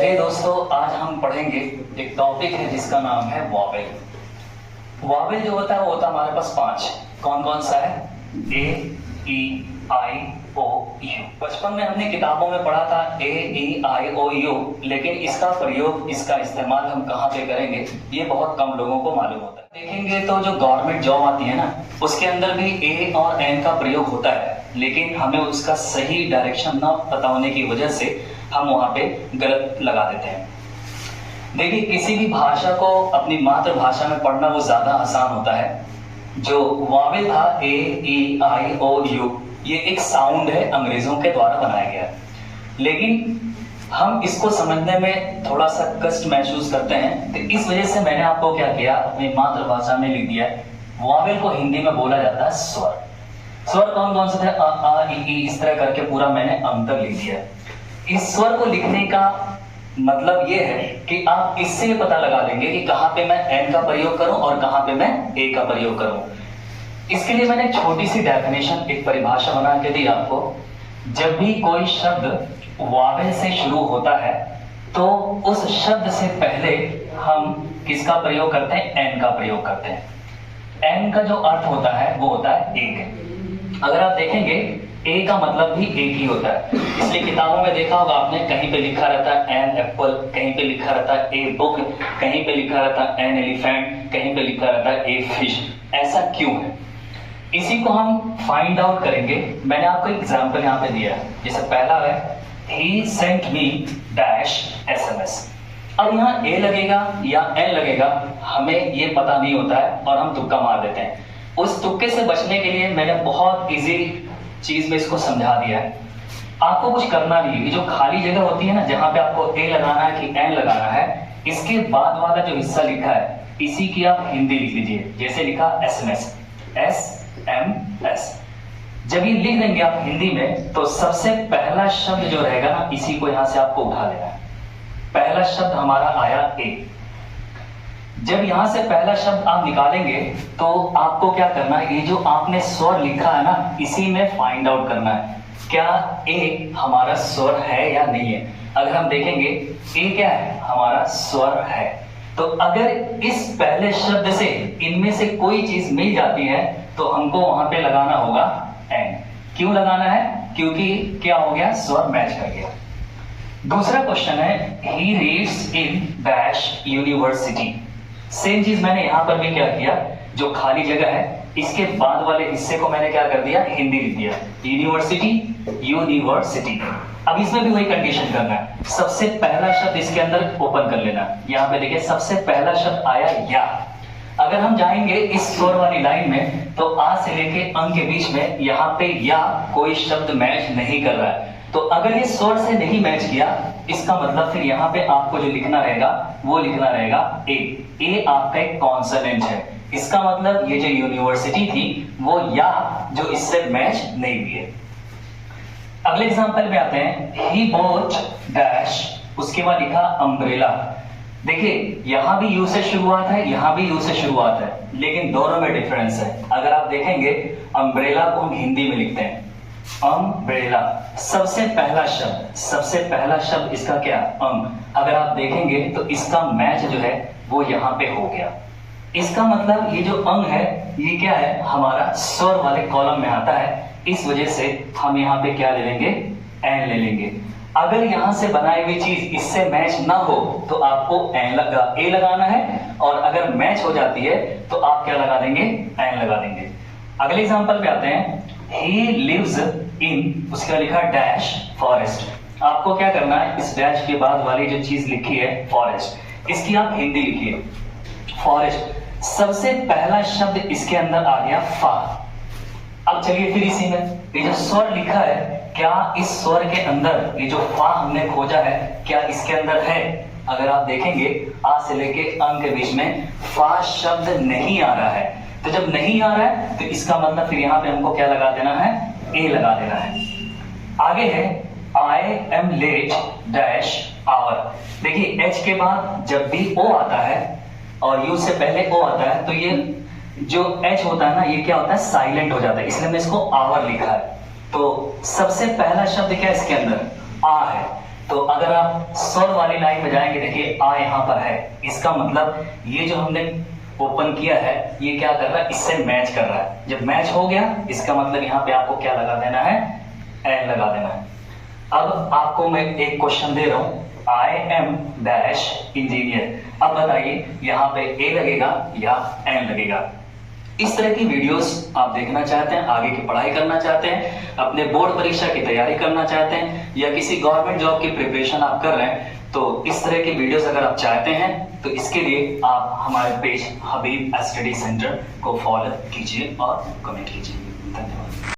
चलिए दोस्तों, आज हम पढ़ेंगे एक टॉपिक है जिसका नाम है वॉवेल। वॉवेल जो होता है वो होता है हमारे पास 5। कौन कौन सा है? ए, ई, आई, ओ, यू। बचपन में हमने किताबों में पढ़ा था ए, ई, आई, ओ, यू, लेकिन इसका प्रयोग, इसका इस्तेमाल हम कहाँ पे करेंगे ये बहुत कम लोगों को मालूम होता है। देखेंगे तो जो गवर्नमेंट जॉब आती है ना, उसके अंदर भी ए और एन का प्रयोग होता है, लेकिन हमें उसका सही डायरेक्शन ना पता होने की वजह से हम वहां पे गलत लगा देते हैं। देखिए, किसी भी भाषा को अपनी मातृभाषा में पढ़ना वो ज्यादा आसान होता है। जो वॉवेल था ए, ई, आई, ओ, यू, ये एक साउंड है, अंग्रेजों के द्वारा बनाया गया, लेकिन हम इसको समझने में थोड़ा सा कष्ट महसूस करते हैं। तो इस वजह से मैंने आपको क्या किया, अपनी मातृभाषा में लिख दिया है। वॉवेल को हिंदी में बोला जाता है स्वर। स्वर कौन कौन से थे? अ, आ, ई, इस तरह करके पूरा मैंने अंत तक लिख दिया। इस स्वर को लिखने का मतलब ये है कि आप इससे ये पता लगा लेंगे कि कहां पे मैं एन का प्रयोग करूं और कहां पे मैं ए का प्रयोग करूं। इसके लिए मैंने एक छोटी सी डेफिनेशन, एक परिभाषा बना के दी आपको। जब भी कोई शब्द वॉवेल से शुरू होता है तो उस शब्द से पहले हम किसका प्रयोग करते हैं? एन का प्रयोग करते हैं। एन का जो अर्थ होता है वो होता है एक। अगर आप देखेंगे ए का मतलब भी एक ही होता है, इसलिए किताबों में देखा होगा आपने, कहीं पे लिखा रहता है एन एप्पल, कहीं पे लिखा रहता है ए बुक, कहीं पे लिखा रहता है एन एलिफेंट, कहीं पे लिखा रहता है ए फिश। ऐसा क्यों है? इसी को हम फाइंड आउट करेंगे। मैंने आपको एग्जांपल यहाँ पे दिया है। जैसे पहला है ही सेंट मी डैश SMS। अब यहाँ ए लगेगा या एन लगेगा हमें ये पता नहीं होता है और हम तुक्का मार देते हैं। उस तुक्के से बचने के लिए मैंने बहुत इजी चीज में इसको समझा दिया है। आपको कुछ करना नहीं है। ये जो खाली जगह होती है ना, जहां पे आपको ए लगाना है कि एन लगाना है, इसके बाद वाला जो हिस्सा लिखा है इसी की आप हिंदी लिख लीजिए। जैसे लिखा SMS, SMS। जब ये लिख देंगे आप हिंदी में तो सबसे पहला शब्द जो रहेगा ना, इसी को यहां से आपको उठा लेना है। पहला शब्द हमारा आया ए। जब यहां से पहला शब्द आप निकालेंगे तो आपको क्या करना है, ये जो आपने स्वर लिखा है ना, इसी में फाइंड आउट करना है क्या ए हमारा स्वर है या नहीं है। अगर हम देखेंगे ए क्या है, हमारा स्वर है, तो अगर इस पहले शब्द से इनमें से कोई चीज मिल जाती है तो हमको वहां पे लगाना होगा एन। क्यों लगाना है? क्योंकि क्या हो गया, स्वर मैच कर गया। दूसरा क्वेश्चन है he reads in dash university. Same चीज मैंने यहां पर भी क्या किया, जो खाली जगह है इसके बाद वाले हिस्से को मैंने क्या कर दिया, हिंदी लिख दिया। University, university. अब इसमें भी वही कंडीशन करना है। सबसे पहला शब्द इसके अंदर ओपन कर लेना। यहां पे देखिए सबसे पहला शब्द आया या। अगर हम जाएंगे इस स्वर वाली लाइन में तो आ से लेके अंग के बीच में यहाँ पे या कोई शब्द मैच नहीं कर रहा है। तो अगर ये स्वर से नहीं मैच किया, इसका मतलब फिर यहाँ पे आपको जो लिखना रहेगा वो लिखना रहेगा ए। ए आपका एक कॉन्सोनेंट है। इसका मतलब ये जो यूनिवर्सिटी थी वो या जो इससे मैच नहीं हुई है। अगले एग्जांपल में आते हैं ही बोट डैश, उसके बाद लिखा अम्ब्रेला। देखिए यहां भी यू से शुरुआत है, यहां भी यू से शुरुआत है, लेकिन दोनों में डिफरेंस है। अगर आप देखेंगे अम्ब्रेला को हम हिंदी में लिखते हैं अम्ब्रेला। सबसे पहला शब्द इसका क्या, अम। अगर आप देखेंगे तो इसका मैच जो है वो यहाँ पे हो गया। इसका मतलब ये जो अंग है ये क्या है, हमारा स्वर वाले कॉलम में आता है। इस वजह से हम यहाँ पे क्या ले लेंगे, एन ले लेंगे। अगर यहां से बनाई हुई चीज इससे मैच ना हो तो आपको ए लगाना है, और अगर मैच हो जाती है तो आप क्या लगा देंगे, एन लगा देंगे। अगले एग्जांपल पे आते हैं ही लिव्स इन, उसका लिखा डैश फॉरेस्ट। आपको क्या करना है, इस डैश के बाद वाली जो चीज लिखी है फॉरेस्ट, इसकी आप हिंदी लिखिए फॉरेस्ट। सबसे पहला शब्द इसके अंदर आ गया फा। अब चलिए फिर इसी में ये जो स्वर लिखा है, क्या इस स्वर के अंदर ये जो फा हमने खोजा है क्या इसके अंदर है? अगर आप देखेंगे आ से लेके अंग के बीच में फा शब्द नहीं आ रहा है। तो जब नहीं आ रहा है तो इसका मतलब फिर यहाँ पे हमको क्या लगा देना है, ए लगा देना है। आगे है I am late dash hour. देखिए एच के बाद जब भी ओ आता है और यू से पहले ओ आता है तो ये जो एच होता है ना, ये क्या होता है, साइलेंट हो जाता है, इसलिए हमने इसको आवर लिखा है। तो सबसे पहला शब्द क्या है इसके अंदर, आ है। तो अगर आप स्वर वाली लाइन में जाएंगे, देखिए आ यहाँ पर है, इसका मतलब ये जो हमने ओपन किया है ये क्या कर रहा है, इससे मैच कर रहा है। जब मैच हो गया इसका मतलब यहाँ पे आपको क्या लगा देना है, एन लगा देना है। अब आपको मैं एक क्वेश्चन दे रहा हूं, आई एम डैश इंजीनियर। अब बताइए यहाँ पे ए लगेगा या एन लगेगा। इस तरह की वीडियोस आप देखना चाहते हैं, आगे की पढ़ाई करना चाहते हैं, अपने बोर्ड परीक्षा की तैयारी करना चाहते हैं, या किसी गवर्नमेंट जॉब की प्रिपरेशन आप कर रहे हैं, तो इस तरह की वीडियोस अगर आप चाहते हैं तो इसके लिए आप हमारे पेज हबीब स्टडी सेंटर को फॉलो कीजिए और कमेंट कीजिए। धन्यवाद।